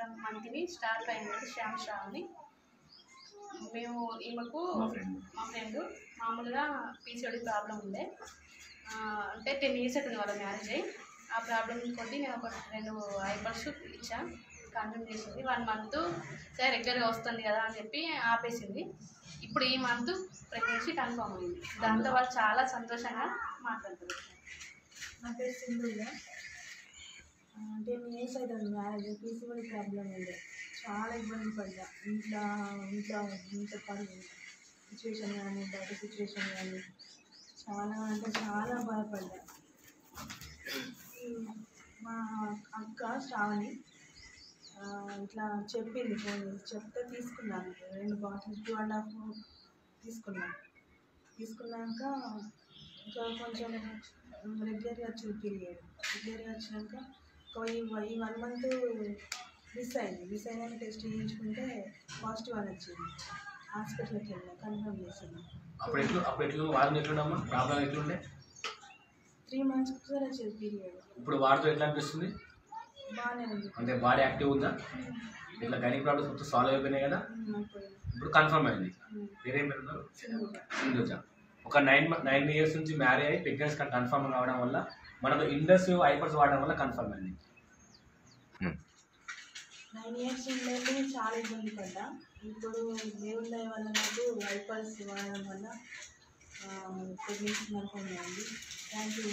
From మంత్ని star పైన శ్యామ్ శ్రావణి. మేము ఈమెకు మా ఫ్రెండ్ మామూలుగా పీసీఓడి ప్రాబ్లం ఉండే, అంటే 10 years అవుతుంది వాళ్ళ మ్యారేజ్ అయ్యి. ఆ ప్రాబ్లం కొద్ది నేను ఒక 2 ఐపర్స్ ఇచ్చాను, కంటిన్యూ చేసింది. 1 month సరే రెగ్యులర్గా వస్తుంది కదా అని చెప్పి ఆపేసింది. ఇప్పుడు ఈ మంత్ ప్రెగ్నెన్సీ కన్ఫర్మ్ అయింది. దాంతో వాళ్ళు చాలా సంతోషంగా మాట్లాడుతారు. నా పేరు సింధుగా. 10 years అవుతుంది మ్యారేజ్. పీసీఓడి ప్రాబ్లం ఉండే, చాలా ఇబ్బంది పడ్డా. ఇంట్లో పని సిచ్యువేషన్ కానీ బయట సిచ్యువేషన్ కానీ చాలా అంటే చాలా బాధపడ్డా. మా అక్క శ్రావణి ఇట్లా చెప్పింది, ఫోన్ చెప్తే తీసుకున్నాను. 2 bottles 2.5 తీసుకున్నాక ఇంకా కొంచెం రెగ్యులర్గా వచ్చింది పీరియడ్. రెగ్యులర్గా వచ్చినాక ఈ 1 month మిస్ అయినాక టెస్ట్ చేయించుకుంటే పాజిటివ్ అని వచ్చింది. హాస్పిటల్కి వెళ్ళా, కన్ఫర్మ్ చేసింది. అప్పుడు వారం ఎట్లుండమ్మా? ప్రాబ్లం ఎట్లుండే? 3 months ఒకసారి వచ్చేది పీరియడ్. ఇప్పుడు వాడితో ఎట్లా అనిపిస్తుంది? బాగానే ఉంది. అంటే బాడీ యాక్టివ్ ఉందా? ఇట్లా గైనిక్ ప్రాబ్లమ్స్ మొత్తం సాల్వ్ అయిపోయినాయి కదా, ఇప్పుడు కన్ఫర్మ్ అయింది. మీరేం పెడుతున్నారు? సింధుజ. ఒక 9 years నుంచి మ్యారేజ్ అయ్యి ప్రెగ్నెన్సీ కన్ఫర్మ్ కావడం వల్ల మనకు ఇండస్ ఐపర్స్ వాడడం వల్ల కన్ఫర్మ్ అయింది. 9 years ఉండే చాలా ఇబ్బంది పడ్డా. ఇప్పుడు దేవుళ్ళ దయ వల్ల నాకు ఐపర్స్ వాడడం వల్ల ప్రెగ్నెన్సీ కన్ఫర్మ్ అయింది. Thank you.